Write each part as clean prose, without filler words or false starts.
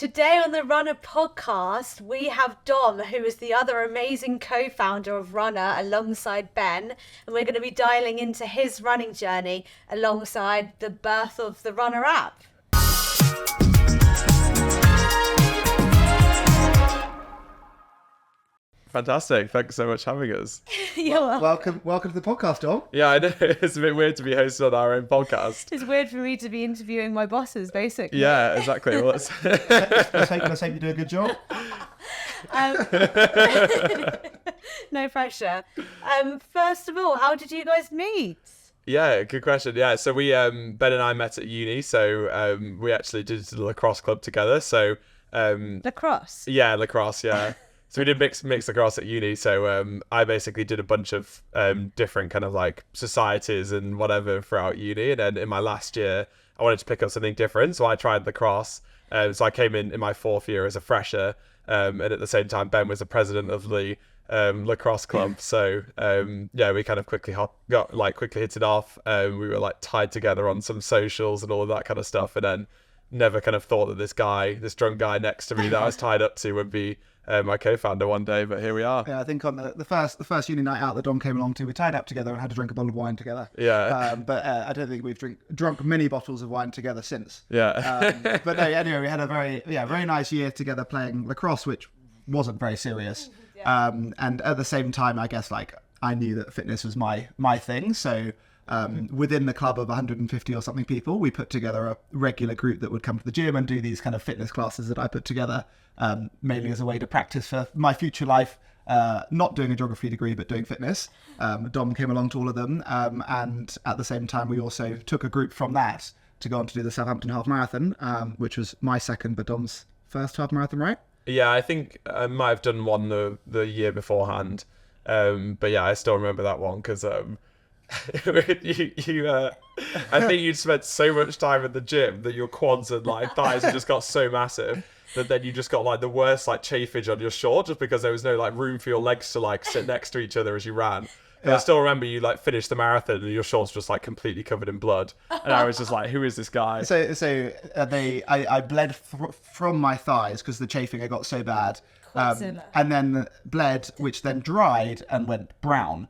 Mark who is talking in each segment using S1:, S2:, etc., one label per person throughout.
S1: Today on the Runna Podcast, we have Dom, who is the other amazing co-founder of Runna alongside Ben, and we're going to be dialing into his running journey alongside the birth of the Runna app.
S2: Fantastic. Thanks so much for having us.
S1: You're
S3: welcome to the podcast, Dom.
S2: Yeah, I know. It's a bit weird to be hosted on our own podcast.
S1: It's weird for me to be interviewing my bosses, basically.
S2: Yeah, exactly. Well,
S3: let's hope you do a good job.
S1: No pressure. First of all, how did you guys meet?
S2: Yeah, good question. Yeah, so we Ben and I met at uni, so we actually did the lacrosse club together. So
S1: Lacrosse?
S2: Yeah, lacrosse, yeah. So we did mix lacrosse at uni. So I basically did a bunch of different kind of like societies and whatever throughout uni. And then in my last year, I wanted to pick up something different. So I tried lacrosse. So I came in my fourth year as a fresher. And at the same time, Ben was the president of the lacrosse club. So yeah, we kind of quickly hit it off. We were like tied together on some socials and all of that kind of stuff. And then never kind of thought that this drunk guy next to me that I was tied up to would be my co-founder one day, but here we are.
S3: Yeah, I think on the first uni night out that Dom came along to, we tied up together and had to drink a bottle of wine together.
S2: Yeah.
S3: But I don't think we've drunk many bottles of wine together since.
S2: Yeah.
S3: But no, anyway, we had a very nice year together playing lacrosse, which wasn't very serious.
S1: Yeah.
S3: And at the same time, I guess like I knew that fitness was my thing, so within the club of 150 or something people, we put together a regular group that would come to the gym and do these kind of fitness classes that I put together, mainly as a way to practice for my future life, not doing a geography degree, but doing fitness. Dom came along to all of them. And at the same time, we also took a group from that to go on to do the Southampton half marathon, which was my second, but Dom's first half marathon, right?
S2: Yeah, I think I might have done one the year beforehand. But yeah, I still remember that one because I think you'd spent so much time in the gym that your quads and like thighs had just got so massive that then you just got like the worst like chafage on your short just because there was no like room for your legs to like sit next to each other as you ran. Yeah. I still remember you like finished the marathon and your shorts just like completely covered in blood, and I was just like, "Who is this guy?"
S3: I bled from my thighs because the chafing had got so bad. And then bled, which then dried and went brown.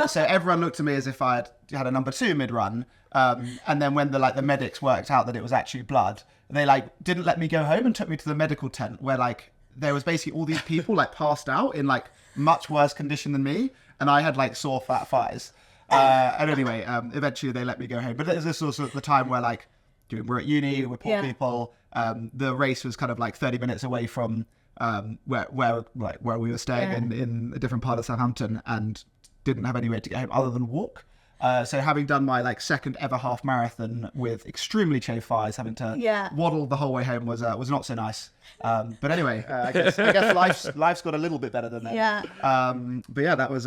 S3: So everyone looked at me as if I had a number 2 mid-run. And then when the medics worked out that it was actually blood, they like didn't let me go home and took me to the medical tent where like there was basically all these people like passed out in like much worse condition than me, and I had like sore fat thighs. And anyway, eventually they let me go home. But this was also the time where like we're at uni, we're poor people. The race was kind of like 30 minutes away from where we were staying in a different part of Southampton, and didn't have anywhere to get home other than walk. So having done my like second ever half marathon with extremely chafed thighs, having to waddle the whole way home was not so nice. But anyway, I guess life's got a little bit better than that.
S1: Yeah.
S3: But yeah, that was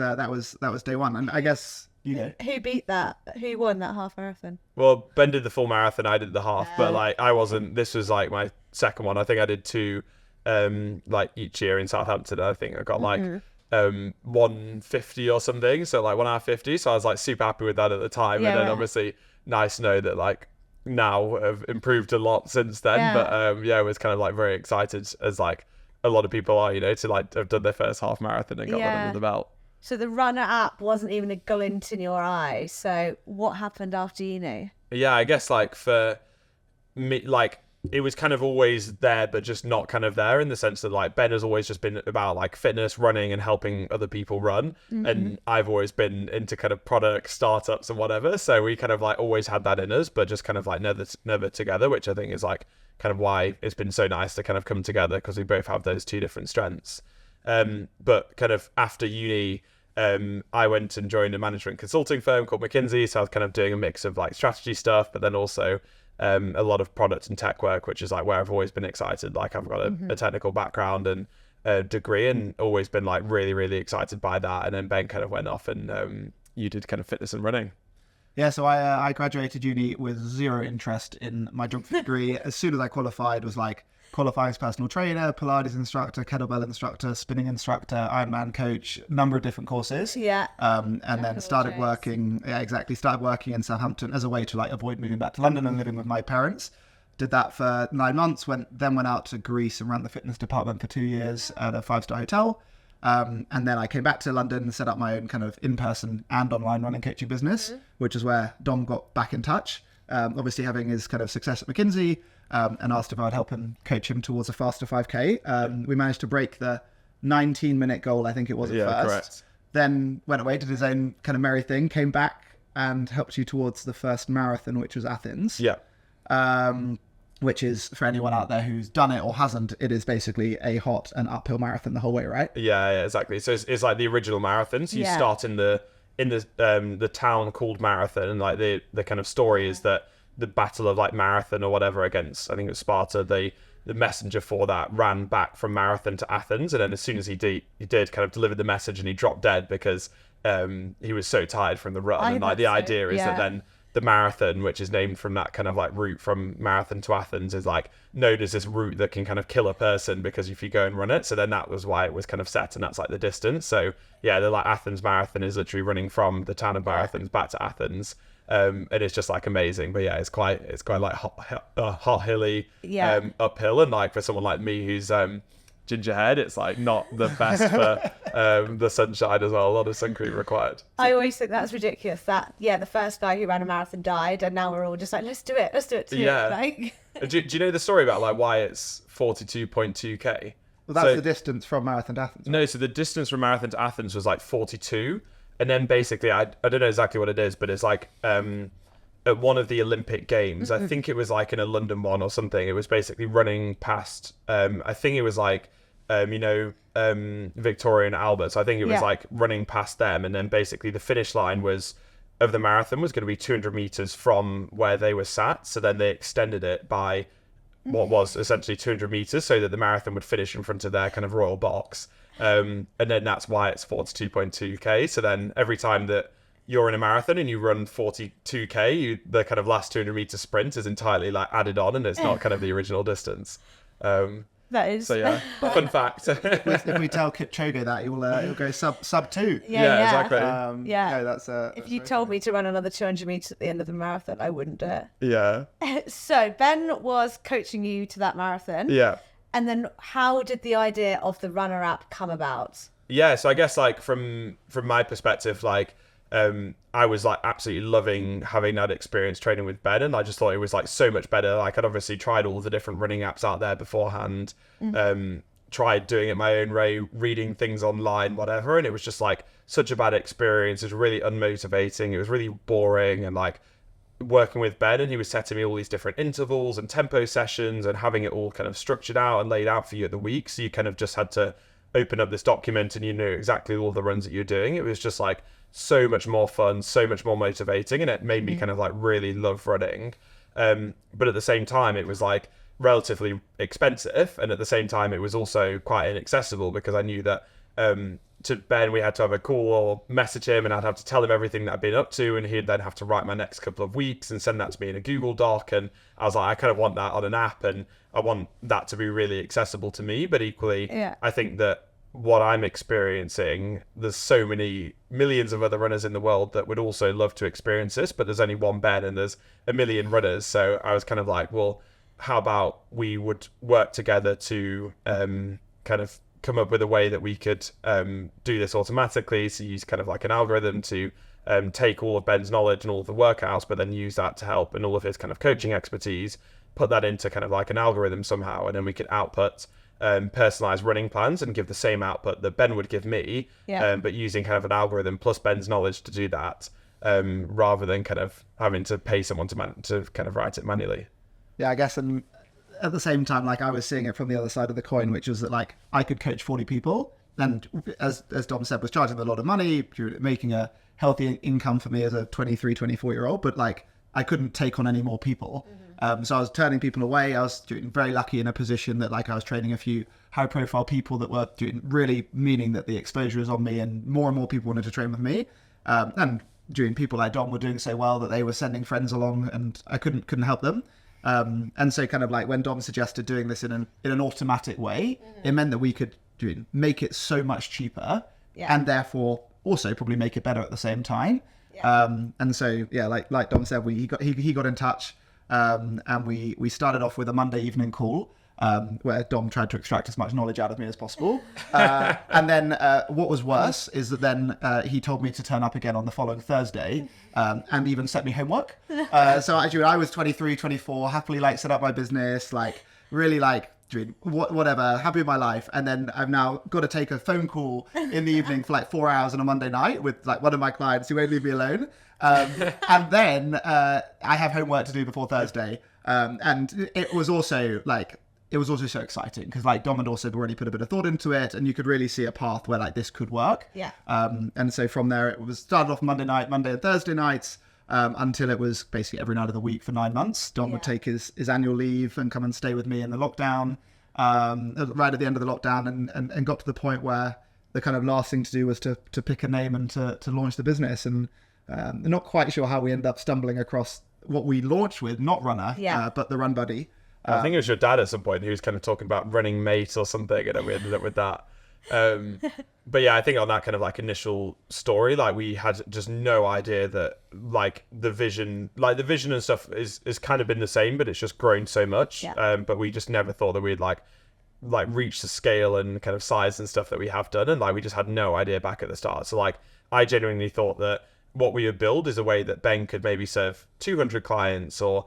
S3: day one, and I guess
S1: who beat that? Who won that half marathon?
S2: Well, Ben did the full marathon, I did the half, but like I wasn't. This was like my second one. I think I did 2. Like each year in Southampton. I think I got like 150 or something, so like 1 hour 50. So I was like super happy with that at the time, and then obviously nice to know that like now have improved a lot since then. But I was kind of like very excited, as like a lot of people are, to like have done their first half marathon and got that under the belt.
S1: So the Runna app wasn't even a glint in your eye. So what happened after uni?
S2: Yeah, I guess like for me, like it was kind of always there, but just not kind of there, in the sense that like Ben has always just been about like fitness, running, and helping other people run. And I've always been into kind of product startups and whatever. So we kind of like always had that in us, but just kind of like never together, which I think is like kind of why it's been so nice to kind of come together, because we both have those 2 different strengths. But kind of after uni, I went and joined a management consulting firm called McKinsey. So I was kind of doing a mix of like strategy stuff, but then also a lot of product and tech work, which is like where I've always been excited. Like I've got a technical background and a degree, and always been like really, really excited by that. And then Ben kind of went off and you did kind of fitness and running.
S3: Yeah, so I graduated uni with 0 interest in my geography degree. As soon as I qualified, was like qualifying as personal trainer, Pilates instructor, kettlebell instructor, spinning instructor, Ironman coach, number of different courses.
S1: Yeah.
S3: And then started working in Southampton as a way to like avoid moving back to London and living with my parents. did that for 9 months, went out to Greece and ran the fitness department for 2 years at a 5-star hotel. And then I came back to London and set up my own kind of in-person and online running coaching business, which is where Dom got back in touch. Obviously having his kind of success at McKinsey, and asked if I'd help him coach him towards a faster 5K. We managed to break the 19-minute goal, I think it was at first. Correct. Then went away, did his own kind of merry thing, came back and helped you towards the first marathon, which was Athens. Yeah. Which is, for anyone out there who's done it or hasn't, it is basically a hot and uphill marathon the whole way, right?
S2: Yeah, exactly. So it's like the original marathon. So you start in the town called Marathon, and like the kind of story is that the battle of like Marathon or whatever against, I think it was Sparta, the messenger for that ran back from Marathon to Athens, and then as soon as he did kind of deliver the message, and he dropped dead because he was so tired from the run. And like the idea is that then the marathon, which is named from that kind of like route from Marathon to Athens, is like known as this route that can kind of kill a person because if you go and run it. So then that was why it was kind of set, and that's like the distance. So yeah, the like Athens Marathon is literally running from the town of Marathon back to Athens. And it's just like amazing, but yeah, it's quite like hot hilly, uphill, and like for someone like me who's gingerhead, it's like not the best for the sunshine as well. A lot of sun cream required.
S1: I always think that's ridiculous that the first guy who ran a marathon died, and now we're all just like, let's do it too. Like,
S2: do you know the story about like why it's 42.2k?
S3: Well, that's the distance from Marathon to Athens, right?
S2: No, so the distance from Marathon to Athens was like 42, and then basically I don't know exactly what it is, but it's like at one of the Olympic Games, I think it was like in a London one or something, it was basically running past, I think it was like, Victoria and Albert. So I think it was like running past them. And then basically the finish line of the marathon was going to be 200 meters from where they were sat. So then they extended it by what was essentially 200 meters so that the marathon would finish in front of their kind of royal box. And then that's why it's 42.2k. So then every time that you're in a marathon and you run 42k, the kind of last 200 meter sprint is entirely like added on, and it's not kind of the original distance.
S1: That is.
S2: So yeah, fun fact.
S3: If we tell Kipchoge that, he'll go sub 2.
S1: Yeah,
S2: exactly.
S3: No, that's
S1: if you told me to run another 200 meters at the end of the marathon, I wouldn't do it.
S2: Yeah.
S1: So Ben was coaching you to that marathon.
S2: Yeah.
S1: And then how did the idea of the Runna app come about?
S2: Yeah, so I guess like from my perspective, like I was like absolutely loving having that experience training with Ben, and I just thought it was like so much better. Like I'd obviously tried all the different running apps out there beforehand, tried doing it my own way, reading things online, whatever, and it was just like such a bad experience. It was really unmotivating. It was really boring, and like working with Ben, and he was setting me all these different intervals and tempo sessions and having it all kind of structured out and laid out for you at the week. So you kind of just had to open up this document and you knew exactly all the runs that you're doing. It was just like so much more fun, so much more motivating, and it made me kind of like really love running. But at the same time, it was like relatively expensive, and at the same time, it was also quite inaccessible because I knew that to Ben, we had to have a call or message him, and I'd have to tell him everything that I'd been up to, and he'd then have to write my next couple of weeks and send that to me in a Google Doc. And I was like, I kind of want that on an app, and I want that to be really accessible to me. But equally, I think that what I'm experiencing, there's so many millions of other runners in the world that would also love to experience this, but there's only one Ben and there's a million runners. So I was kind of like, well, how about we would work together to kind of come up with a way that we could do this automatically. So use kind of like an algorithm to take all of Ben's knowledge and all of the workouts, but then use that to help, and all of his kind of coaching expertise, put that into kind of like an algorithm somehow, and then we could output personalized running plans and give the same output that Ben would give me, but using kind of an algorithm plus Ben's knowledge to do that, rather than kind of having to pay someone to kind of write it manually.
S3: Yeah, I guess, and at the same time, like I was seeing it from the other side of the coin, which was that like I could coach 40 people, and as Dom said, was charging a lot of money, making a healthy income for me as a 23, 24-year-old, but like I couldn't take on any more people. So I was turning people away. I was very lucky in a position that like I was training a few high-profile people that were really meaning that the exposure was on me, and more people wanted to train with me. And people like Dom were doing so well that they were sending friends along, and I couldn't help them. And so kind of like when Dom suggested doing this in an automatic way, it meant that we could make it so much cheaper, and therefore also probably make it better at the same time. And so like Dom said, he got in touch. And we started off with a Monday evening call, where Dom tried to extract as much knowledge out of me as possible. And then what was worse is that then he told me to turn up again on the following Thursday, and even set me homework. So actually, I was 23, 24, happily like set up my business, like really like doing whatever, happy with my life. And then I've now got to take a phone call in the evening for like 4 hours on a Monday night with like one of my clients who won't leave me alone. And then I have homework to do before Thursday. And it was also so exciting because like Dom had also already put a bit of thought into it, and you could really see a path where like this could work.
S1: Yeah.
S3: And so from there, it was started off Monday and Thursday nights, until it was basically every night of the week for 9 months. Dom would take his annual leave and come and stay with me in the lockdown, right at the end of the lockdown, and got to the point where the kind of last thing to do was to pick a name and to launch the business. And I'm not quite sure how we ended up stumbling across what we launched with, not Runna, but the Run Buddy.
S2: I think it was your dad at some point. He was kind of talking about running mate or something, and then we ended up with that. But yeah, I think on that kind of like initial story, like we had just no idea that like the vision and stuff is kind of been the same, but it's just grown so much. But we just never thought that we'd like reach the scale and kind of size and stuff that we have done, and like we just had no idea back at the start. So like I genuinely thought that what we would build is a way that Ben could maybe serve 200 clients, or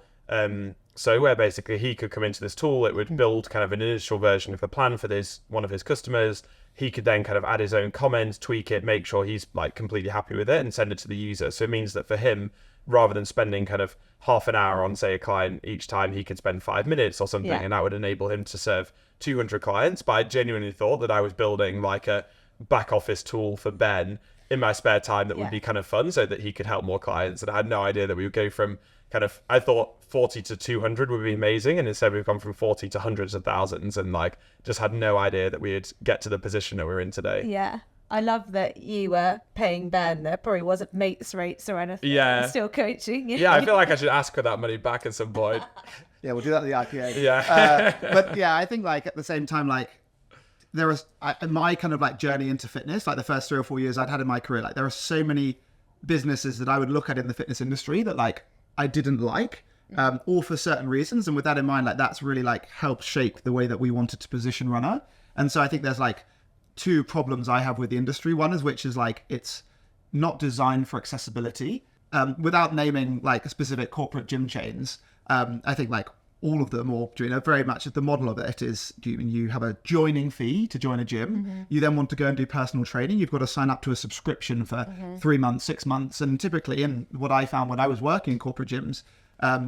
S2: so where basically he could come into this tool, it would build kind of an initial version of the plan for one of his customers. He could then kind of add his own comments, tweak it, make sure he's like completely happy with it, and send it to the user. So it means that for him, rather than spending kind of half an hour on, say, a client each time, he could spend 5 minutes or something, and that would enable him to serve 200 clients. But I genuinely thought that I was building like a back office tool for Ben in my spare time that would be kind of fun, so that he could help more clients. And I had no idea that we would go from kind of, I thought 40 to 200 would be amazing, and instead we've gone from 40 to hundreds of thousands, and like just had no idea that we'd get to the position that we're in today.
S1: Yeah. I love that you were paying Ben. There probably wasn't mates rates or anything.
S2: Yeah.
S1: Still coaching.
S2: Yeah, I feel like I should ask for that money back at some point.
S3: Yeah, we'll do that at the IPA.
S2: Yeah.
S3: But yeah, I think like at the same time, like there was my kind of like journey into fitness, like the first 3 or 4 years I'd had in my career, like there are so many businesses that I would look at in the fitness industry that like I didn't like, all for certain reasons. And with that in mind, like that's really like helped shape the way that we wanted to position Runna. And so I think there's like 2 problems I have with the industry. One is which is like it's not designed for accessibility. Without naming like specific corporate gym chains, I think like all of them, or very much the model of it is you have a joining fee to join a gym. You then want to go and do personal training. You've got to sign up to a subscription for 3 months, 6 months. And typically, in what I found when I was working in corporate gyms,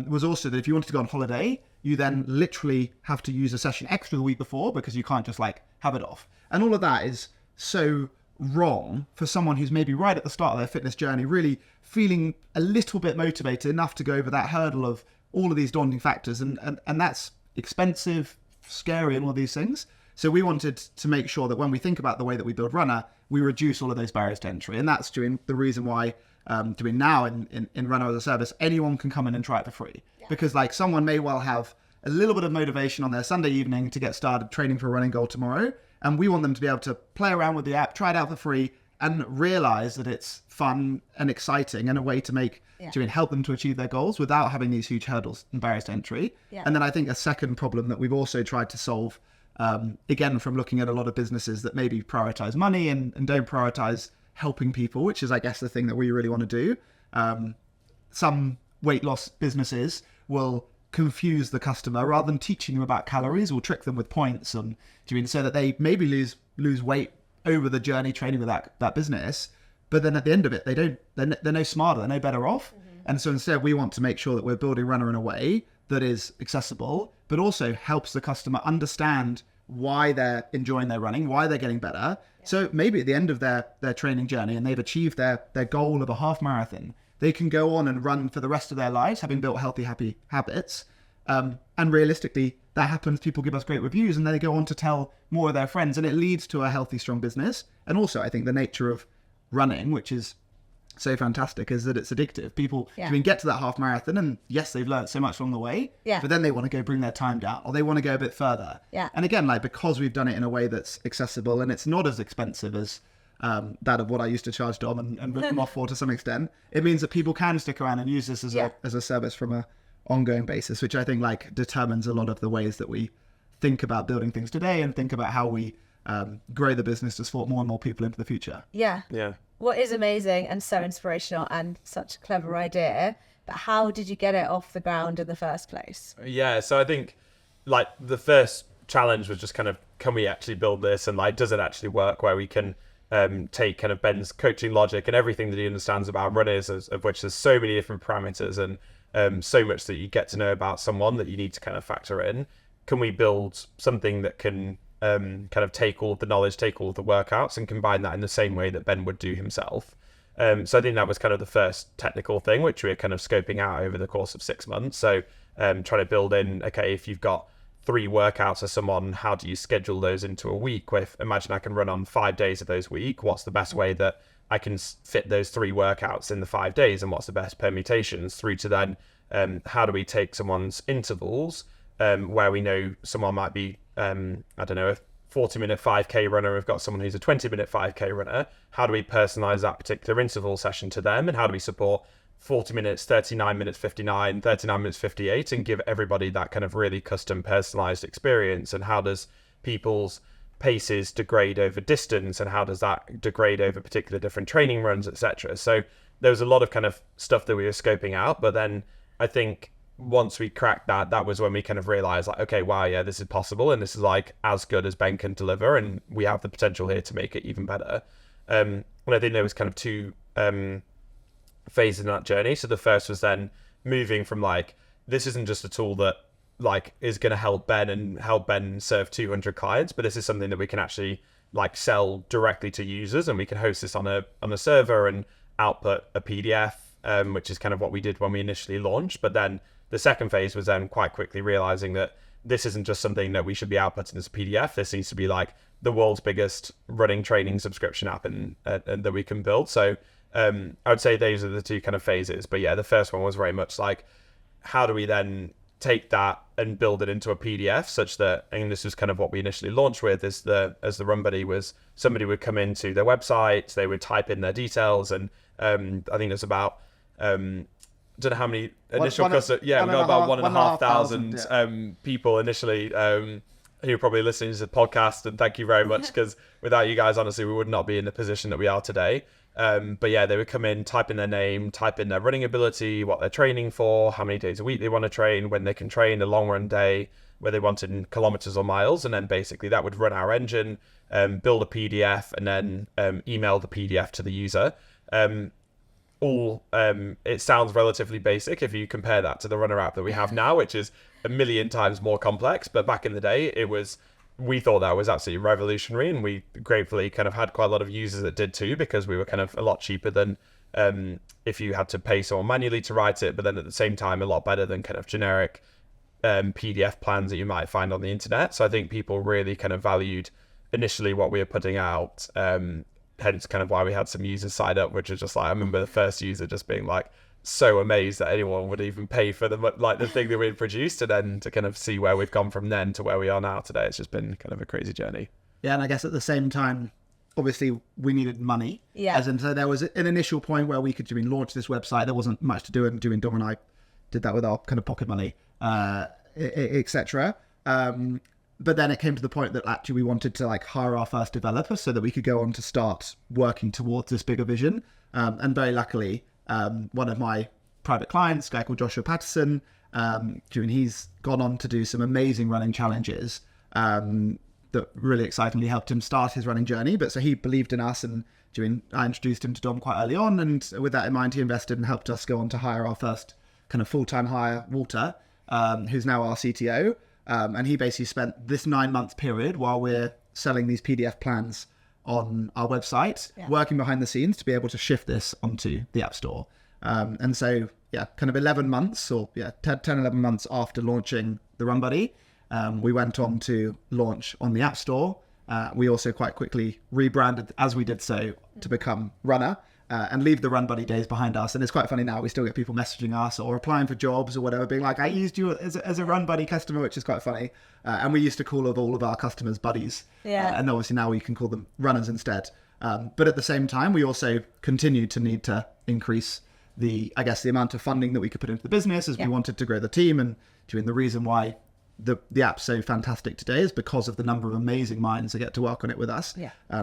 S3: was also that if you wanted to go on holiday, you then literally have to use a session extra the week before, because you can't just like have it off. And all of that is so wrong for someone who's maybe right at the start of their fitness journey, really feeling a little bit motivated enough to go over that hurdle of all of these daunting factors. And that's expensive, scary, and all of these things. So we wanted to make sure that when we think about the way that we build Runna, we reduce all of those barriers to entry. And that's the reason why doing now in Runna as a service, anyone can come in and try it for free. Because like someone may well have a little bit of motivation on their Sunday evening to get started training for a running goal tomorrow. And we want them to be able to play around with the app, try it out for free, and realize that it's fun and exciting and a way to help them to achieve their goals without having these huge hurdles and barriers to entry. And then I think a second problem that we've also tried to solve, again, from looking at a lot of businesses that maybe prioritize money and don't prioritize helping people, which is, I guess, the thing that we really want to do. Some weight loss businesses will confuse the customer rather than teaching them about calories, or trick them with points so that they maybe lose weight over the journey training with that business, but then at the end of it they're no smarter, they're no better off. And so instead we want to make sure that we're building Runna in a way that is accessible, but also helps the customer understand why they're enjoying their running, why they're getting better. So maybe at the end of their training journey and they've achieved their goal of a half marathon, they can go on and run for the rest of their lives, having built healthy, happy habits. And realistically, that happens. People give us great reviews, and then they go on to tell more of their friends, and it leads to a healthy, strong business. And also, I think the nature of running, which is so fantastic, is that it's addictive. People get to that half marathon, and yes, they've learned so much along the way, but then they want to go bring their time down, or they want to go a bit further. And again, like because we've done it in a way that's accessible, and it's not as expensive as that of what I used to charge Dom and rip them off for to some extent, it means that people can stick around and use this as a service from a ongoing basis, which I think like determines a lot of the ways that we think about building things today and think about how we grow the business to support more and more people into the future.
S1: Yeah.
S2: Yeah.
S1: What is amazing and so inspirational and such a clever idea, but how did you get it off the ground in the first place?
S2: Yeah, so I think like the first challenge was just kind of, can we actually build this, and like, does it actually work, where we can take kind of Ben's coaching logic and everything that he understands about runners, of which there's so many different parameters and so much that you get to know about someone that you need to kind of factor in. Can we build something that can kind of take all of the knowledge, take all of the workouts, and combine that in the same way that Ben would do himself? So I think that was kind of the first technical thing, which we were kind of scoping out over the course of 6 months. So trying to build in, okay, if you've got 3 workouts for someone, how do you schedule those into a week? With, imagine I can run on 5 days of those week. What's the best way that I can fit those 3 workouts in the 5 days, and what's the best permutations, through to then how do we take someone's intervals, where we know someone might be, I don't know, a 40-minute 5K runner, we've got someone who's a 20-minute 5K runner. How do we personalize that particular interval session to them, and how do we support 40 minutes, 39 minutes 59, 39 minutes 58, and give everybody that kind of really custom personalized experience? And how does people's paces degrade over distance, and how does that degrade over particular different training runs, etc.? So there was a lot of kind of stuff that we were scoping out, but then I think once we cracked that, that was when we kind of realized, like, okay, wow, yeah, this is possible, and this is like as good as Ben can deliver, and we have the potential here to make it even better. And I think there was kind of 2 phases in that journey. So the first was then moving from like, this isn't just a tool that like is going to help Ben and help Ben serve 200 clients, but this is something that we can actually like sell directly to users, and we can host this on a server and output a PDF, which is kind of what we did when we initially launched. But then the second phase was then quite quickly realizing that this isn't just something that we should be outputting as a PDF. This needs to be like the world's biggest running training subscription app and that we can build. So I would say those are the 2 kind of phases. But yeah, the first one was very much like, how do we then take that and build it into a PDF, such that, and this was kind of what we initially launched with, as the Run Buddy was, somebody would come into their website, they would type in their details, and I think there's about don't know how many initial customers. Yeah, we got about 1,500 people initially who are probably listening to the podcast, and thank you very much, because without you guys, honestly, we would not be in the position that we are today. But yeah, they would come in, type in their name, type in their running ability, what they're training for, how many days a week they want to train, when they can train, a long run day, where they want in kilometers or miles, and then basically that would run our engine, build a PDF, and then email the PDF to the user. It sounds relatively basic if you compare that to the Runner app that we have now, which is a million times more complex. But back in the day, we thought that was absolutely revolutionary, and we gratefully kind of had quite a lot of users that did too, because we were kind of a lot cheaper than if you had to pay someone manually to write it, but then at the same time a lot better than kind of generic PDF plans that you might find on the internet. So I think people really kind of valued initially what we were putting out, hence kind of why we had some users sign up, which is just like, I remember the first user just being like so amazed that anyone would even pay for the thing that we'd produced, and then to kind of see where we've gone from then to where we are now today. It's just been kind of a crazy journey.
S3: Yeah, and I guess at the same time, obviously we needed money. Yeah. As in, so there was an initial point where we could launch this website. There wasn't much to do, and Dom and I did that with our kind of pocket money, etc. But then it came to the point that actually we wanted to like hire our first developer so that we could go on to start working towards this bigger vision. And very luckily, one of my private clients, a guy called Joshua Patterson, he's gone on to do some amazing running challenges that really excitingly helped him start his running journey. But so he believed in us, and I introduced him to Dom quite early on. And with that in mind, he invested and helped us go on to hire our first kind of full-time hire, Walter, who's now our CTO. And he basically spent this 9-month period while we're selling these PDF plans on our website, working behind the scenes to be able to shift this onto the App Store. And so, kind of 11 months or 10, 11 months after launching the Run Buddy, we went on to launch on the App Store. We also quite quickly rebranded as we did so to become Runna. And leave the Run Buddy days behind us. And it's quite funny now, we still get people messaging us or applying for jobs or whatever, being like, I used you as a Run Buddy customer, which is quite funny. And we used to call all of our customers buddies. And obviously now we can call them runners instead. But at the same time, we also continue to need to increase the amount of funding that we could put into the business as we wanted to grow the team. And the reason why the app's so fantastic today is because of the number of amazing minds that get to work on it with us.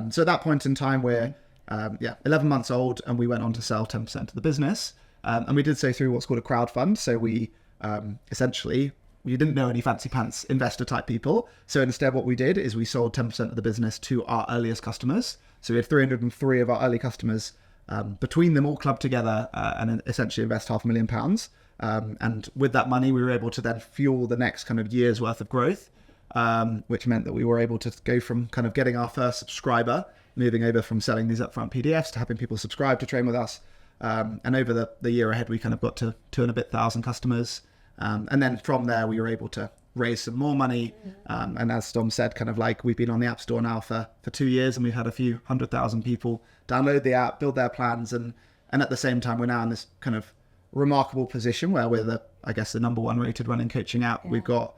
S3: So at that point in time, we're 11 months old, and we went on to sell 10% of the business. And we did so through what's called a crowdfund. So we essentially, we didn't know any fancy pants investor type people. So instead what we did is we sold 10% of the business to our earliest customers. So we had 303 of our early customers, between them all clubbed together and essentially invest £500,000. And with that money, we were able to then fuel the next kind of year's worth of growth, which meant that we were able to go from kind of getting our first subscriber, moving over from selling these upfront PDFs to having people subscribe to train with us. And over the year ahead, we kind of got to 2,000 and a bit customers. And then from there, we were able to raise some more money. And as Dom said, kind of like we've been on the App Store now for 2 years, and we've had a few 100,000 people download the app, build their plans. And at the same time, we're now in this kind of remarkable position where we're the number one rated running coaching app. We've got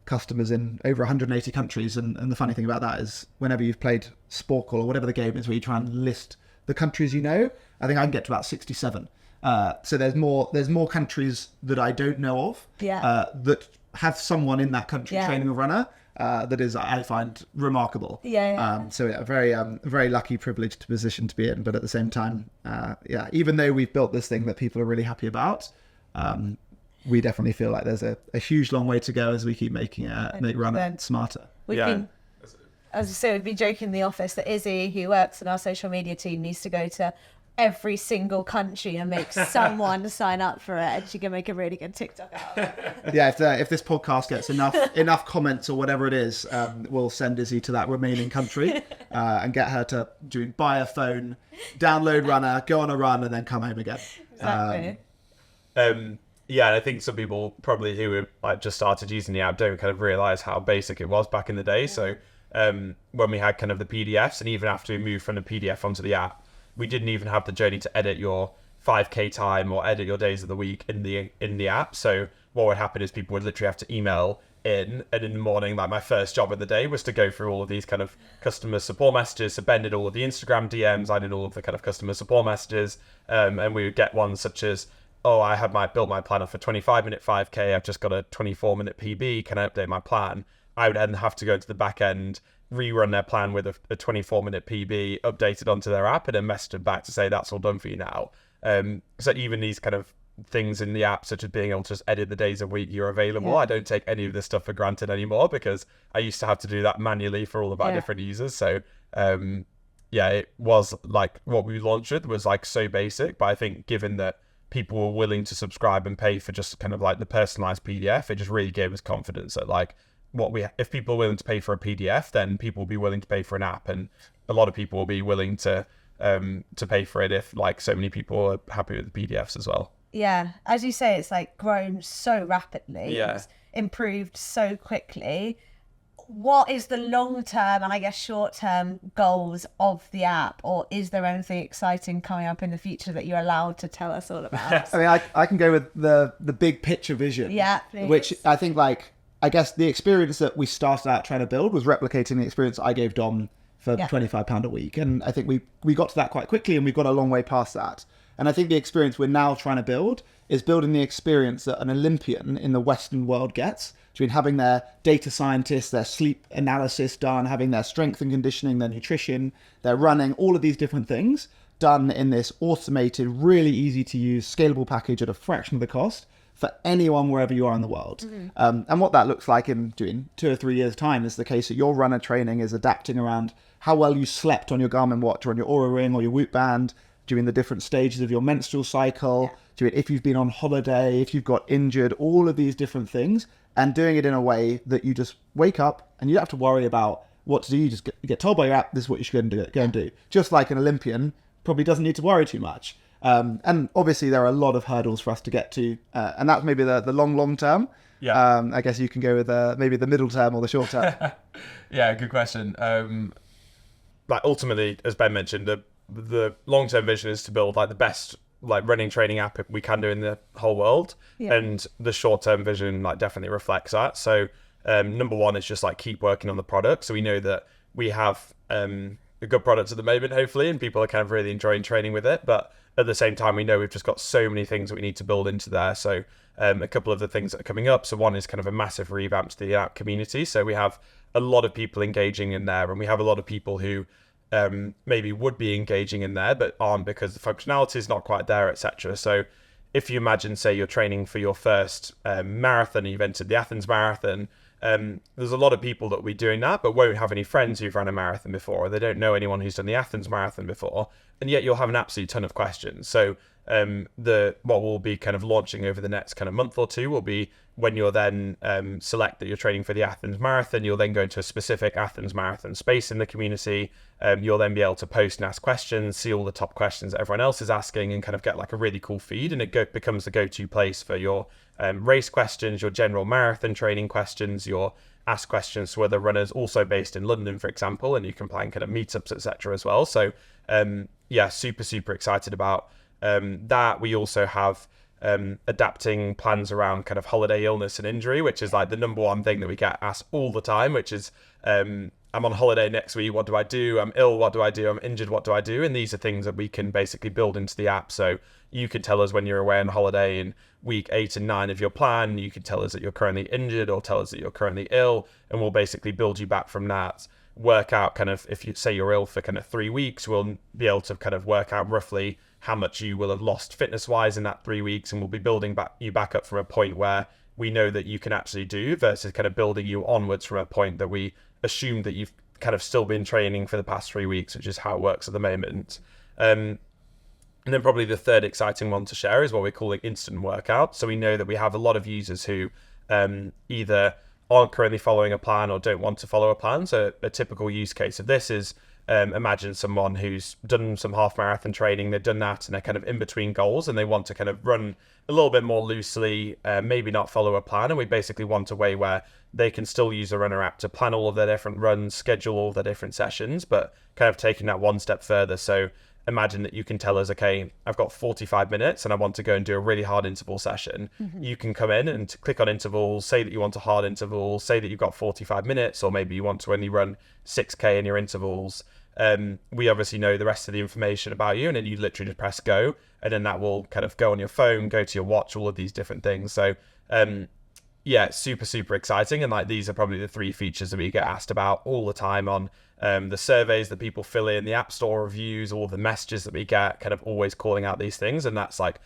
S3: customers in over 180 countries. And the funny thing about that is whenever you've played Sporkle or whatever the game is where you try and list the countries, I think I can get to about 67. So there's more countries that I don't know of that have someone in that country training a runner. That is, I find, remarkable. So a very lucky, privileged position to be in. But at the same time, even though we've built this thing that people are really happy about, we definitely feel like there's a huge long way to go as we keep make Runna smarter.
S1: We've been, as I say, we've been joking in the office that Izzy, who works in our social media team, needs to go to every single country and make someone sign up for it, and she can make a really good TikTok out of it.
S3: If this podcast gets enough comments or whatever it is, we'll send Izzy to that remaining country and get her to buy a phone, download Runna, go on a run, and then come home again.
S1: Exactly.
S2: And I think some people probably who have like just started using the app don't kind of realize how basic it was back in the day. So when we had kind of the PDFs, and even after we moved from the PDF onto the app, we didn't even have the journey to edit your 5K time or edit your days of the week in the app. So what would happen is people would literally have to email in, and in the morning, like my first job of the day was to go through all of these kind of customer support messages. So Ben did all of the Instagram DMs, I did all of the kind of customer support messages, and we would get ones such as, I have built my plan off a 25-minute 5K, I've just got a 24-minute PB, can I update my plan? I would then have to go to the back end, rerun their plan with a 24-minute PB, update it onto their app, and then message them back to say that's all done for you now. So even these kind of things in the app, such as being able to just edit the days a week you're available, I don't take any of this stuff for granted anymore, because I used to have to do that manually for all of our different users. So it was like what we launched with was like so basic, but I think given that people were willing to subscribe and pay for just kind of like the personalized PDF, it just really gave us confidence that like if people are willing to pay for a PDF, then people will be willing to pay for an app, and a lot of people will be willing to pay for it if like so many people are happy with the PDFs as well.
S1: Yeah, as you say, it's like grown so rapidly. It's improved so quickly. What is the long-term and I guess short-term goals of the app, or is there anything exciting coming up in the future that you're allowed to tell us all about?
S3: I mean, I can go with the big picture vision.
S1: Yeah, please.
S3: Which I think I guess the experience that we started out trying to build was replicating the experience I gave Dom for £25 a week. And I think we got to that quite quickly, and we've got a long way past that. And I think the experience we're now trying to build is building the experience that an Olympian in the Western world gets, between having their data scientists, their sleep analysis done, having their strength and conditioning, their nutrition, their running, all of these different things done in this automated, really easy to use, scalable package at a fraction of the cost for anyone wherever you are in the world. And what that looks like in 2 or 3 years' time is the case that your runner training is adapting around how well you slept on your Garmin watch or on your Oura Ring or your Whoop band during the different stages of your menstrual cycle, if you've been on holiday, if you've got injured, all of these different things, and doing it in a way that you just wake up and you don't have to worry about what to do. You just get told by your app, this is what you should go and do. Just like an Olympian probably doesn't need to worry too much. And obviously there are a lot of hurdles for us to get to, and that's maybe the long term. I guess you can go with maybe the middle term or the short term.
S2: Good question. Like ultimately, as Ben mentioned, the long term vision is to build like the best like running training app we can do in the whole world, and the short term vision like definitely reflects that. So number one is just like keep working on the product. So we know that we have a good product at the moment, hopefully, and people are kind of really enjoying training with it. But at the same time, we know we've just got so many things that we need to build into there. So a couple of the things that are coming up. So one is kind of a massive revamp to the app community. So we have a lot of people engaging in there, and we have a lot of people who maybe would be engaging in there but aren't because the functionality is not quite there, etc. So if you imagine, say, you're training for your first marathon, you've entered the Athens Marathon, there's a lot of people that will be doing that but won't have any friends who've run a marathon before, or they don't know anyone who's done the Athens Marathon before, and yet you'll have an absolute ton of questions. So what we'll be kind of launching over the next kind of month or two will be when you're then select that you're training for the Athens Marathon, you'll then go into a specific Athens Marathon space in the community. You'll then be able to post and ask questions, see all the top questions that everyone else is asking, and kind of get like a really cool feed, and it becomes the go-to place for your race questions, your general marathon training questions, your ask questions to other runners, also based in London, for example, and you can plan kind of meetups, etc. as well. So super excited about that. We also have adapting plans around kind of holiday illness and injury, which is like the number one thing that we get asked all the time, which is I'm on holiday next week, what do I do? I'm ill, what do I do? I'm injured, what do I do? And these are things that we can basically build into the app. So you can tell us when you're away on holiday in week 8 and 9 of your plan. You can tell us that you're currently injured or tell us that you're currently ill, and we'll basically build you back from that. Work out kind of, if you say you're ill for kind of 3 weeks, we'll be able to kind of work out roughly how much you will have lost fitness wise in that 3 weeks, and we'll be building you back up from a point where we know that you can actually do, versus kind of building you onwards from a point that we assume that you've kind of still been training for the past 3 weeks, which is how it works at the moment. And then probably the third exciting one to share is what we're calling instant workout. So we know that we have a lot of users who either aren't currently following a plan or don't want to follow a plan. So a typical use case of this is imagine someone who's done some half marathon training, they've done that and they're kind of in between goals and they want to kind of run a little bit more loosely, maybe not follow a plan. And we basically want a way where they can still use the Runner app to plan all of their different runs, schedule all their different sessions, but kind of taking that one step further. So imagine that you can tell us, okay, I've got 45 minutes and I want to go and do a really hard interval session. Mm-hmm. You can come in and click on intervals, say that you want a hard interval, say that you've got 45 minutes, or maybe you want to only run 6K in your intervals. We obviously know the rest of the information about you, and then you literally just press go, and then that will kind of go on your phone, go to your watch, all of these different things. So yeah, super exciting. And like, these are probably the 3 features that we get asked about all the time on the surveys that people fill in, the App Store reviews, all the messages that we get, kind of always calling out these things. And that's like,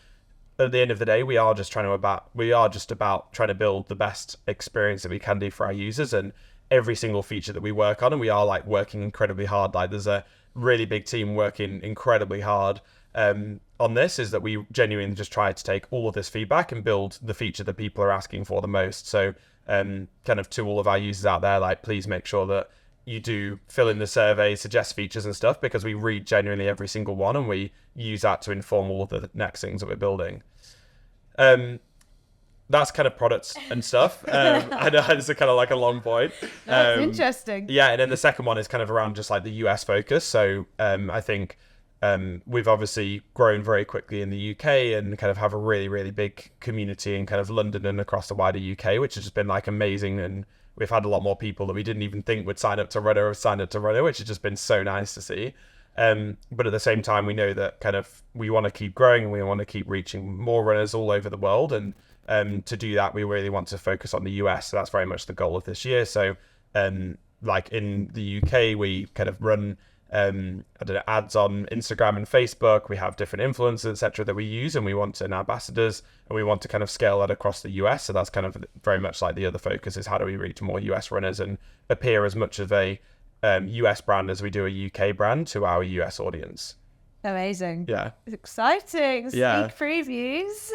S2: at the end of the day, we are just about trying to build the best experience that we can do for our users. And every single feature that we work on, and we are like working incredibly hard. Like, there's a really big team working incredibly hard on this, is that we genuinely just try to take all of this feedback and build the feature that people are asking for the most. So kind of to all of our users out there, like, please make sure that you do fill in the survey, suggest features and stuff, because we read genuinely every single one and we use that to inform all of the next things that we're building. That's kind of products and stuff. I know it's kind of like a long point.
S1: That's interesting.
S2: Yeah, and then the second one is kind of around just like the US focus. So I think we've obviously grown very quickly in the UK and kind of have a really big community in kind of London and across the wider UK, which has just been like amazing. And we've had a lot more people that we didn't even think would sign up to Runna, which has just been so nice to see. But at the same time, we know that kind of we want to keep growing and we want to keep reaching more runners all over the world. And to do that, we really want to focus on the US. So that's very much the goal of this year. So like in the UK, we kind of run ads on Instagram and Facebook. We have different influencers, etc., that we use, and we want to, and ambassadors, and we want to kind of scale that across the US. So that's kind of very much like the other focus, is how do we reach more US runners and appear as much of a US brand as we do a UK brand to our US audience.
S1: Amazing.
S2: Yeah.
S1: It's exciting.
S2: Yeah.
S1: Sneak previews.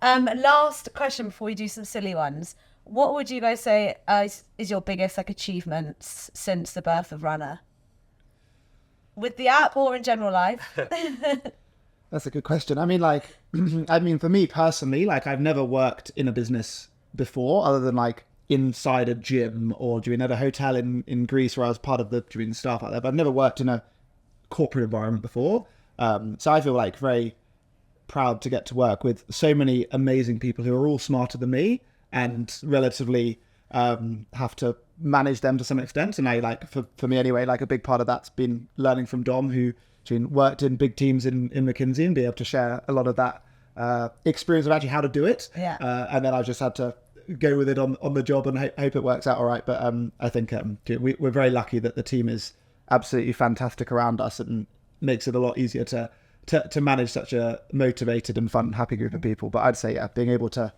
S1: Last question before we do some silly ones. What would you guys say is your biggest like achievements since the birth of Runna? With the app or in general life?
S3: That's a good question. I mean, like, for me personally, like, I've never worked in a business before, other than like inside a gym or doing at a hotel in Greece where I was part of doing stuff like that. But I've never worked in a corporate environment before. So I feel like very proud to get to work with so many amazing people who are all smarter than me and relatively have to manage them to some extent. And I for me anyway, like a big part of that's been learning from Dom, who worked in big teams in McKinsey, and be able to share a lot of that experience of actually how to do it. And then I've just had to go with it on the job and hope it works out all right. But I think we're very lucky that the team is absolutely fantastic around us, and makes it a lot easier to manage such a motivated and fun, happy group of people. But I'd say, being able to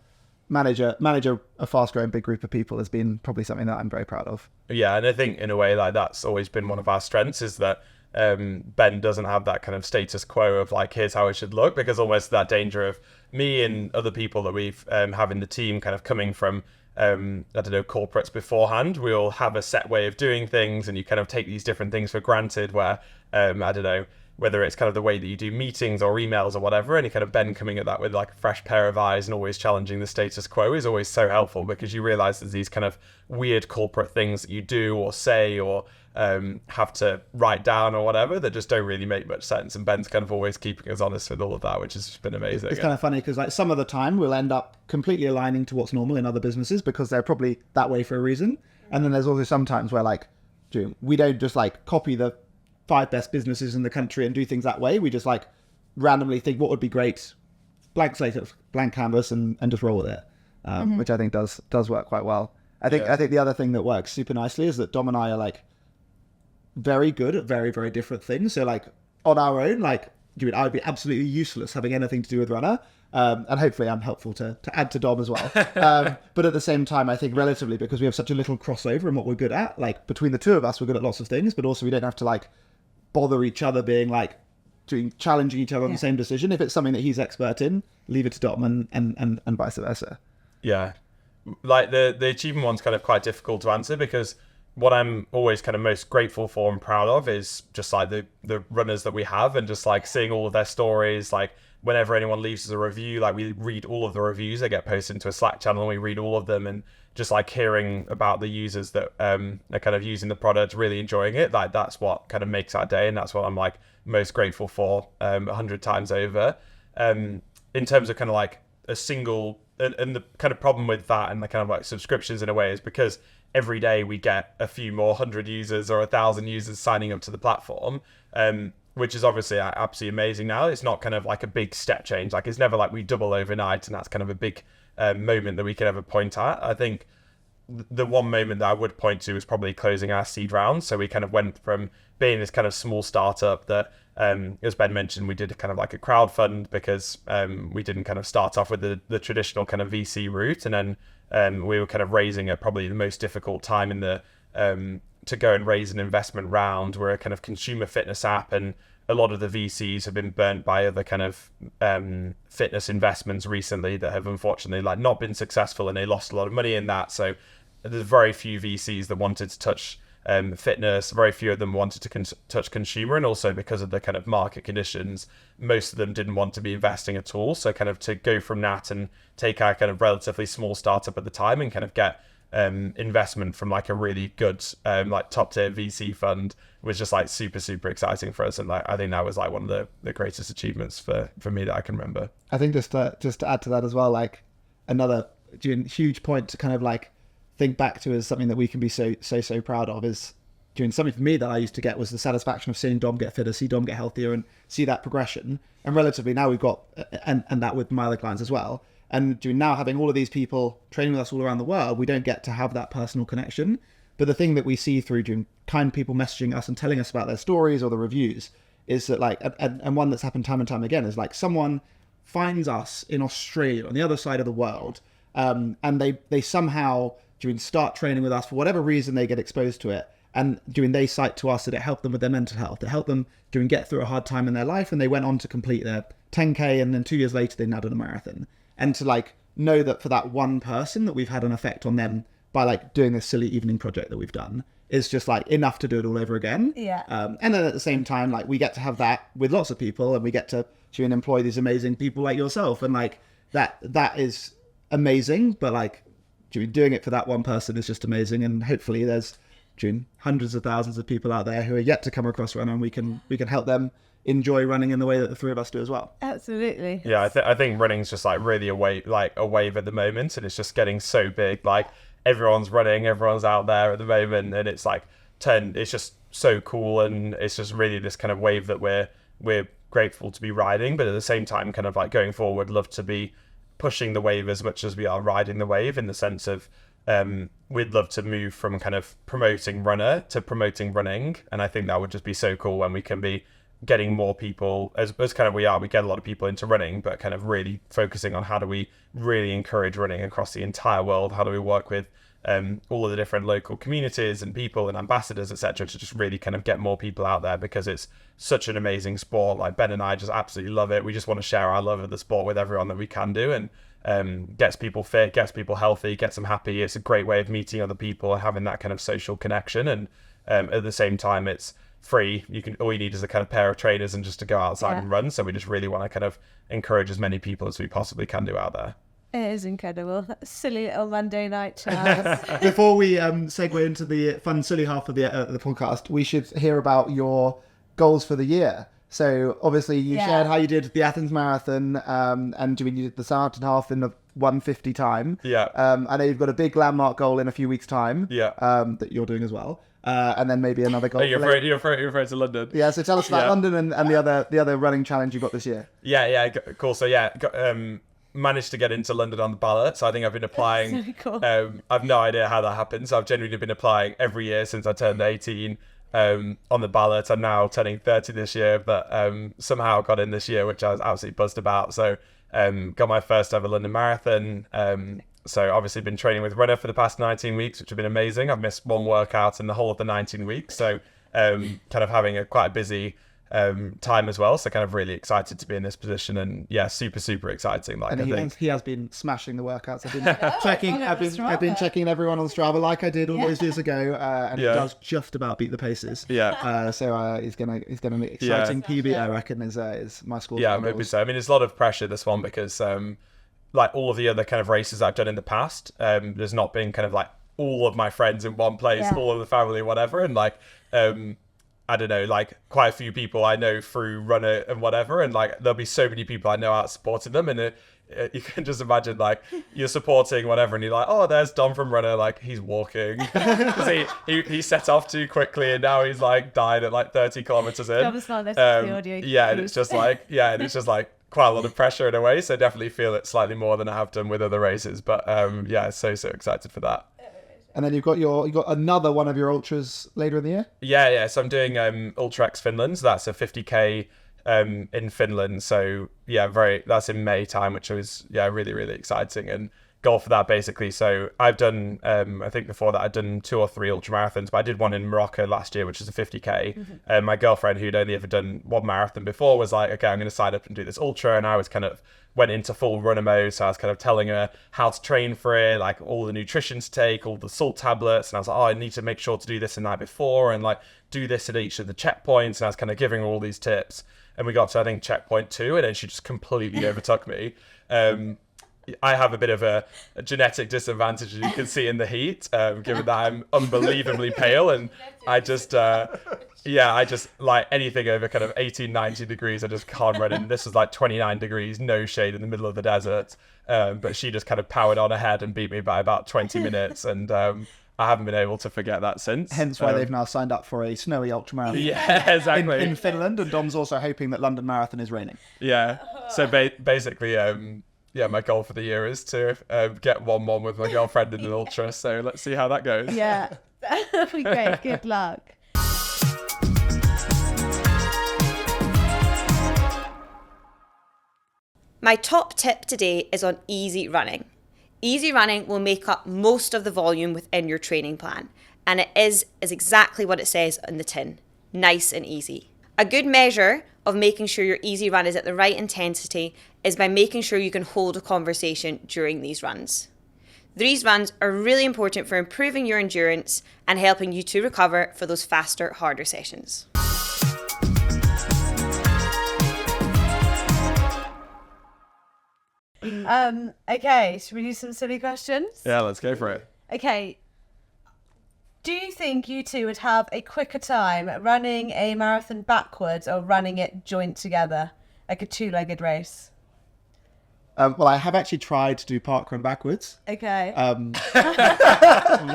S3: manage a fast-growing big group of people has been probably something that I'm very proud of.
S2: Yeah, and I think in a way, like, that's always been one of our strengths, is that Ben doesn't have that kind of status quo of like, here's how it should look, because almost that danger of me and other people that we've have in the team kind of coming from I don't know, corporates beforehand, we all have a set way of doing things, and you kind of take these different things for granted, where I don't know, whether it's kind of the way that you do meetings or emails or whatever, and kind of Ben coming at that with like a fresh pair of eyes and always challenging the status quo is always so helpful, because you realize there's these kind of weird corporate things that you do or say or have to write down or whatever that just don't really make much sense. And Ben's kind of always keeping us honest with all of that, which has been amazing.
S3: It's kind of funny because like some of the time we'll end up completely aligning to what's normal in other businesses because they're probably that way for a reason. And then there's also some times where like we don't just like copy the 5 best businesses in the country and do things that way. We just like randomly think what would be great, blank slate, blank canvas, and just roll with it, which I think does work quite well. I think the other thing that works super nicely is that Dom and I are like very good at very, very different things. So like on our own, like I would be absolutely useless having anything to do with Runna. And hopefully I'm helpful to add to Dom as well. But at the same time, I think relatively, because we have such a little crossover in what we're good at, like between the two of us, we're good at lots of things, but also we don't have to like bother each other being like challenging each other on the same decision. If it's something that he's expert in, leave it to Dom, and vice versa.
S2: Yeah. Like the achievement one's kind of quite difficult to answer, because what I'm always kind of most grateful for and proud of is just like the runners that we have, and just like seeing all of their stories. Like whenever anyone leaves us a review, like we read all of the reviews. They get posted into a Slack channel and we read all of them, and just like hearing about the users that are kind of using the product, really enjoying it, like that's what kind of makes our day, and that's what I'm like most grateful for 100 times over. In terms of kind of like a single, and the kind of problem with that and the kind of like subscriptions in a way is because every day we get a few more 100 users or 1,000 users signing up to the platform, which is obviously absolutely amazing. Now it's not kind of like a big step change, like it's never like we double overnight, and that's kind of a big moment that we can ever point at. I think the one moment that I would point to is probably closing our seed round. So we kind of went from being this kind of small startup that, as Ben mentioned, we did kind of like a crowdfund because we didn't kind of start off with the traditional kind of VC route, and then we were kind of raising at probably the most difficult time in the to go and raise an investment round. We're a kind of consumer fitness app, and a lot of the VCs have been burnt by other kind of fitness investments recently that have unfortunately like not been successful, and they lost a lot of money in that. So there's very few VCs that wanted to touch fitness. Very few of them wanted to touch consumer, and also because of the kind of market conditions, most of them didn't want to be investing at all. So kind of to go from that and take our kind of relatively small startup at the time and kind of get investment from like a really good like top tier VC fund was just like super exciting for us, and like I think that was like one of the greatest achievements for me that I can remember.
S3: I think just to add to that as well, like another huge point to kind of like think back to as something that we can be so proud of is doing something for me that I used to get was the satisfaction of seeing Dom get fitter, see Dom get healthier, and see that progression. And relatively now we've got and that with my other clients as well. And now having all of these people training with us all around the world, we don't get to have that personal connection. But the thing that we see through kind people messaging us and telling us about their stories or the reviews is that like, and one that's happened time and time again is like someone finds us in Australia on the other side of the world, and they somehow start training with us for whatever reason, they get exposed to it. And they cite to us that it helped them with their mental health. It helped them get through a hard time in their life, and they went on to complete their 10K, and then 2 years later they now did a marathon. And to like know that for that one person that we've had an effect on them by like doing this silly evening project that we've done is just like enough to do it all over again.
S1: Yeah.
S3: And then at the same time, like we get to have that with lots of people, and we get to employ these amazing people like yourself, and like that is amazing. But like doing it for that one person is just amazing, and hopefully there's hundreds of thousands of people out there who are yet to come across Runna, and we can help them enjoy running in the way that the three of us do as well.
S1: Absolutely.
S2: Yeah, I think running's just like really a wave at the moment, and it's just getting so big. Like everyone's running, everyone's out there at the moment, and it's like it's just so cool, and it's just really this kind of wave that we're grateful to be riding, but at the same time kind of like going forward, love to be pushing the wave as much as we are riding the wave, in the sense of we'd love to move from kind of promoting runner to promoting running, and I think that would just be so cool when we can be getting more people, as kind of we get a lot of people into running, but kind of really focusing on how do we really encourage running across the entire world, how do we work with all of the different local communities and people and ambassadors, etc., to just really kind of get more people out there, because it's such an amazing sport. Like Ben and I just absolutely love it. We just want to share our love of the sport with everyone that we can do, and gets people fit, gets people healthy, gets them happy. It's a great way of meeting other people and having that kind of social connection, and at the same time it's free. All you need is a kind of pair of trainers and just to go outside and run. So we just really want to kind of encourage as many people as we possibly can do out there.
S1: It is incredible. That silly little Monday night chat.
S3: Before we segue into the fun, silly half of the podcast, we should hear about your goals for the year. So obviously you shared how you did the Athens Marathon, and you did the Southampton Half in the 1:50 time.
S2: Yeah.
S3: I know you've got a big landmark goal in a few weeks' time.
S2: Yeah.
S3: That you're doing as well. And then maybe another goal.
S2: You're referring to London.
S3: Yeah. So tell us about London and the other running challenge you got this year.
S2: Yeah. Cool. So managed to get into London on the ballot. So I think I've been applying.
S1: So cool.
S2: I've no idea how that happens. I've genuinely been applying every year since I turned 18 on the ballot. I'm now turning 30 this year, but somehow got in this year, which I was absolutely buzzed about. So got my first ever London Marathon. So obviously been training with Runna for the past 19 weeks, which have been amazing. I've missed one workout in the whole of the 19 weeks. So kind of having quite a busy time as well, so kind of really excited to be in this position, and super exciting. Like,
S3: and
S2: I think
S3: he has been smashing the workouts. I've been checking everyone on Strava like I did all those years ago, and he does just about beat the paces. So he's gonna be exciting PB. I reckon is my score.
S2: Maybe so. I mean, there's a lot of pressure this one, because like all of the other kind of races I've done in the past, there's not been kind of like all of my friends in one place, all of the family, whatever, and like I don't know, like quite a few people I know through Runna and whatever, and like there'll be so many people I know out supporting them, and you can just imagine like you're supporting whatever, and you're like, oh, there's Dom from Runna, like he's walking, because he set off too quickly, and now he's like died at like 30 kilometers in.
S1: Dom's not listening to the audio.
S2: And it's just like quite a lot of pressure in a way, so definitely feel it slightly more than I have done with other races, but so excited for that.
S3: And then you got another one of your ultras later in the year?
S2: Yeah. So I'm doing Ultra X Finland. So that's a 50k in Finland. So that's in May time, which was really, really exciting, and goal for that basically. So I've done I think before that I'd done 2 or 3 ultra marathons, but I did one in Morocco last year, which is a 50k. My girlfriend, who'd only ever done one marathon before, was like, okay, I'm going to sign up and do this ultra, and I was kind of went into full runner mode. So I was kind of telling her how to train for it, like all the nutrition to take, all the salt tablets, and I was like, I need to make sure to do this the night before, and like do this at each of the checkpoints, and I was kind of giving her all these tips, and we got to I think checkpoint 2, and then she just completely overtook me. I have a bit of a genetic disadvantage, as you can see in the heat, given that I'm unbelievably pale, and I just like anything over kind of 18, 19 degrees, I just can't run in. This was like 29 degrees, no shade in the middle of the desert, but she just kind of powered on ahead and beat me by about 20 minutes, and I haven't been able to forget that since.
S3: Hence why they've now signed up for a snowy ultramarathon.
S2: Yeah, exactly.
S3: In Finland, and Dom's also hoping that London Marathon is raining. Yeah.
S2: So basically, my goal for the year is to get 1-1 with my girlfriend in an ultra. So let's see how that goes.
S1: Yeah, that'll be great. Good luck.
S4: My top tip today is on easy running. Easy running will make up most of the volume within your training plan, and it is exactly what it says on the tin, nice and easy. A good measure of making sure your easy run is at the right intensity is by making sure you can hold a conversation during these runs. These runs are really important for improving your endurance and helping you to recover for those faster, harder sessions.
S1: Okay, should we do some silly questions?
S2: Yeah, let's go for it.
S1: Okay. Do you think you two would have a quicker time running a marathon backwards or running it joint together, like a 2-legged race?
S3: Well, I have actually tried to do parkrun backwards.
S1: Okay.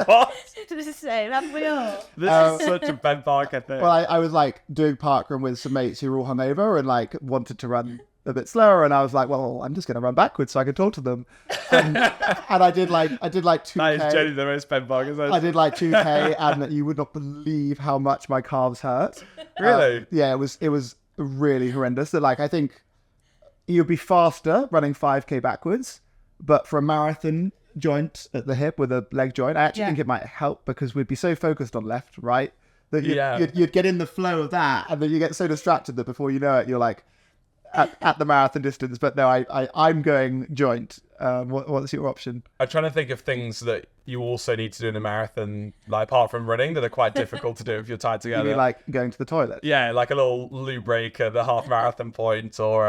S2: What?
S1: This is the same, haven't we all?
S2: This is such a Ben Parker thing.
S3: Well, I was like doing parkrun with some mates who were all hungover and like wanted to run a bit slower, and I was like, well, I'm just going to run backwards so I can talk to them. And I did like 2K.
S2: That is genuinely the most Ben Parker thing.
S3: I did like 2K, and you would not believe how much my calves hurt.
S2: Really?
S3: Yeah, it was really horrendous. So, like, I think you'd be faster running 5K backwards, but for a marathon joint at the hip with a leg joint, I actually think it might help because we'd be so focused on left, right, that you'd get in the flow of that, and then you get so distracted that before you know it, you're like at the marathon distance. But no, I'm going joint. What's your option?
S2: I'm trying to think of things that you also need to do in a marathon, like apart from running, that are quite difficult to do if you're tied
S3: You
S2: together.
S3: mean like going to the toilet?
S2: Yeah, like a little loo break at the half marathon point, or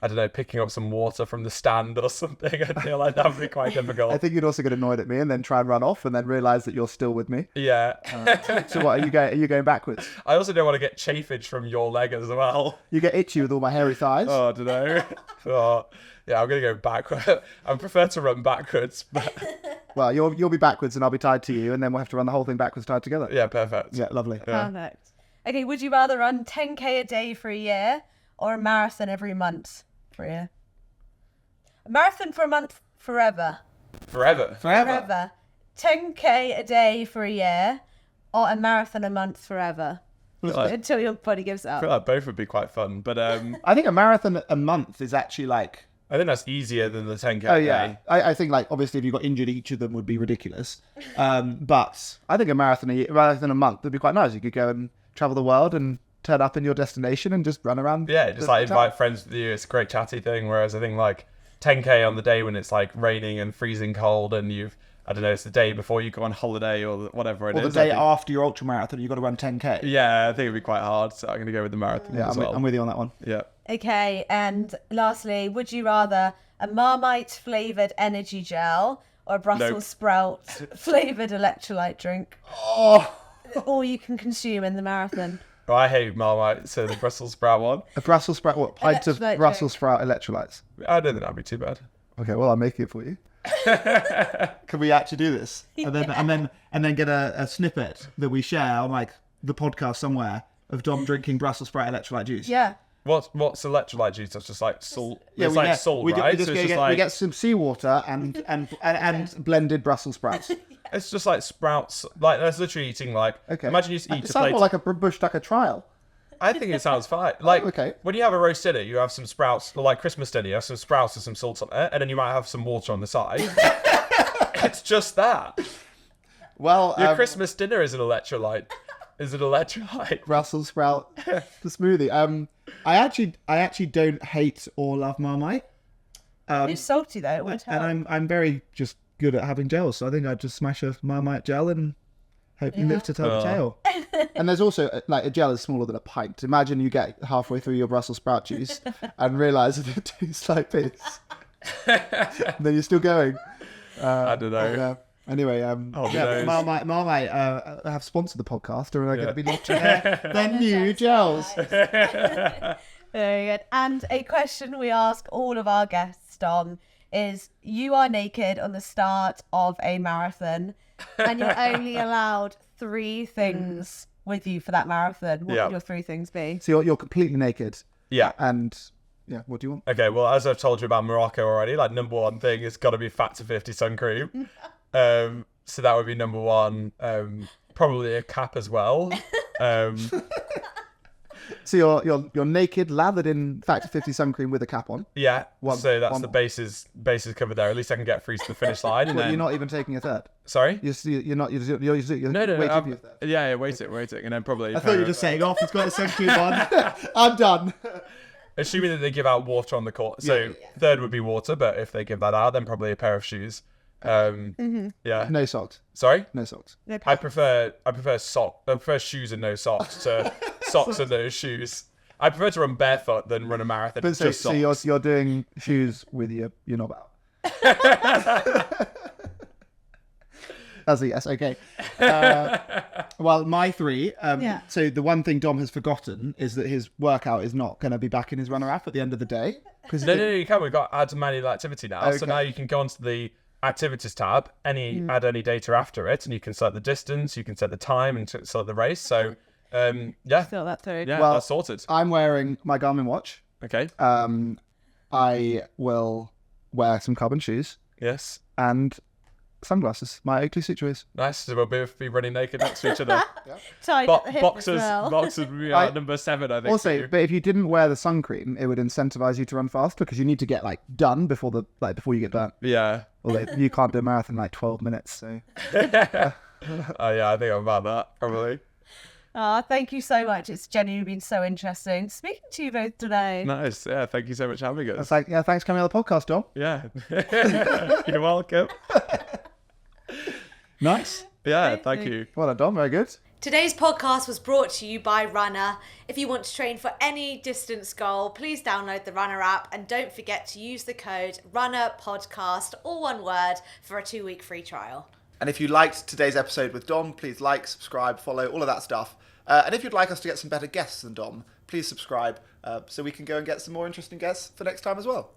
S2: I don't know, picking up some water from the stand or something. I feel like that would be quite difficult.
S3: I think you'd also get annoyed at me and then try and run off and then realise that you're still with me.
S2: Yeah.
S3: So what, are you going backwards?
S2: I also don't want to get chafage from your leg as well.
S3: You get itchy with all my hairy thighs.
S2: Oh, I don't know. Oh, yeah, I'm going to go backwards. I prefer to run backwards, but
S3: Well, you'll be backwards and I'll be tied to you, and then we'll have to run the whole thing backwards tied together.
S2: yeah, perfect.
S3: Yeah, lovely.
S1: Perfect. Okay, would you rather run 10K a day for a year or a marathon every month for a year? A marathon for a month forever.
S2: Forever.
S1: Forever. 10K a day for a year or a marathon a month forever.
S2: Like-
S1: Until your body gives
S2: I
S1: up.
S2: feel like both would be quite fun, but
S3: I think a marathon a month is actually like...
S2: I think that's easier than the 10K
S3: Oh,
S2: a
S3: yeah.
S2: day.
S3: I think, like, obviously, if you got injured, each of them would be ridiculous. But I think a marathon a month would be quite nice. You could go and travel the world and turn up in your destination and just run around.
S2: Yeah, just like invite friends with you. It's a great chatty thing. Whereas I think like 10K on the day when it's like raining and freezing cold, and I don't know, it's the day before you go on holiday or whatever it is.
S3: Or the day after your ultra marathon, you've got to run 10K.
S2: Yeah, I think it'd be quite hard. So I'm going to go with the marathon
S3: Yeah,
S2: as well.
S3: I'm with you on that one.
S2: Yeah.
S1: Okay, and lastly, would you rather a Marmite flavoured energy gel or a Brussels
S2: Nope.
S1: sprout flavoured electrolyte drink?
S3: Oh,
S1: All you can consume in the marathon.
S2: Well, I hate Marmite, so the Brussels sprout one.
S3: a Brussels sprout, what? Pints of
S1: Electrolyte
S3: Brussels sprout electrolytes.
S2: I don't think that'd be too bad.
S3: Okay, well, I'll make it for you. Can we actually do this? And then get a snippet that we share on like the podcast somewhere of Dom drinking Brussels sprout electrolyte juice.
S1: Yeah.
S2: What's electrolyte juice? That's just like salt.
S3: Yeah,
S2: it's
S3: we
S2: like
S3: get,
S2: salt,
S3: we,
S2: right?
S3: we,
S2: So
S3: just
S2: it's just
S3: we
S2: like
S3: get some seawater and blended Brussels sprouts.
S2: it's just like sprouts. Like that's literally eating like.
S3: Okay.
S2: Imagine you just eat
S3: It
S2: a
S3: sounds
S2: plate.
S3: more like a bush tucker trial.
S2: I think it sounds fine. Like
S3: okay.
S2: when you have a roast dinner, you have some sprouts, or like Christmas dinner, you have some sprouts and some salt on it, and then you might have some water on the side. It's just that.
S3: Well,
S2: Your Christmas dinner is an electrolyte. Is an electrolyte.
S3: Brussels sprout the smoothie. I actually don't hate or love Marmite.
S1: It's salty though, it would help.
S3: And I'm very just good at having gels, so I think I'd just smash a Marmite gel and hope you lift it up the tail. And there's also like a gel is smaller than a pint. Imagine you get halfway through your Brussels sprout juice and realise that it tastes like this. And then you're still going.
S2: I don't know.
S3: Yeah. Anyway,
S2: knows?
S3: Marmite have sponsored the podcast, or are they going to be launching their new gels?
S1: Very good. And a question we ask all of our guests, Dom, is you are naked on the start of a marathon and you're only allowed 3 things with you for that marathon. What would your 3 things be?
S3: So you're completely naked,
S2: Yeah.
S3: and yeah, what do you want?
S2: Okay, well, as I've told you about Morocco already, like number one thing is got to be Factor 50 sun cream. So that would be number one. Probably a cap as well.
S3: So you're naked, lathered in Factor 50 sun cream with a cap on.
S2: Yeah. So that's
S3: one
S2: the
S3: more.
S2: bases covered there. At least I can get through to the finish line. And
S3: But
S2: then...
S3: you're not even taking a third.
S2: Sorry.
S3: You're not. You're
S2: No.
S3: waiting for your third.
S2: Yeah, waiting, and then probably.
S3: I thought you were just saying, "Off, it's got a sun cream on. I'm done."
S2: Assuming that they give out water on the court. So third would be water, but if they give that out, then probably a pair of shoes. Yeah.
S3: No socks.
S2: Sorry.
S3: No socks.
S2: I prefer shoes and no socks to socks and no shoes. I prefer to run barefoot than run a marathon.
S3: But
S2: Just
S3: so
S2: socks.
S3: you're doing shoes with your knob out. That's a yes. Okay. Well, my 3.
S1: Yeah.
S3: So the one thing Dom has forgotten is that his workout is not going to be back in his Runner app at the end of the day.
S2: No, you can. We've got add manual activity now.
S3: Okay.
S2: So now you can go onto the activities tab, add any data after it, and you can set the distance, you can set the time, and select the race. So, yeah.
S1: Still that through.
S2: Yeah,
S3: Well,
S2: that's sorted.
S3: I'm wearing my Garmin watch.
S2: Okay.
S3: I will wear some carbon shoes
S2: Yes.
S3: and sunglasses. My Oakley Citroës.
S2: Nice. So we'll both be running naked next to each other.
S1: Tied at the hip
S2: Boxers,
S1: as well.
S2: boxers would be at number 7, I think.
S3: Also, but if you didn't wear the sun cream, it would incentivize you to run fast because you need to get done before you get burnt.
S2: Yeah.
S3: Although you can't do a marathon in 12 minutes. So
S2: Oh, yeah, I think I'm about that, probably.
S1: Thank you so much. It's genuinely been so interesting speaking to you both today.
S2: Nice. Yeah, thank you so much for having us.
S3: it's like, yeah, thanks for coming on the podcast, Dom.
S2: Yeah. You're welcome.
S3: Nice.
S2: Yeah, thank you.
S3: Well done, Dom. Very good.
S1: Today's podcast was brought to you by Runna. If you want to train for any distance goal, please download the Runna app and don't forget to use the code RUNNAPODCAST, all one word, for a 2-week free trial.
S3: And if you liked today's episode with Dom, please like, subscribe, follow, all of that stuff. And if you'd like us to get some better guests than Dom, please subscribe so we can go and get some more interesting guests for next time as well.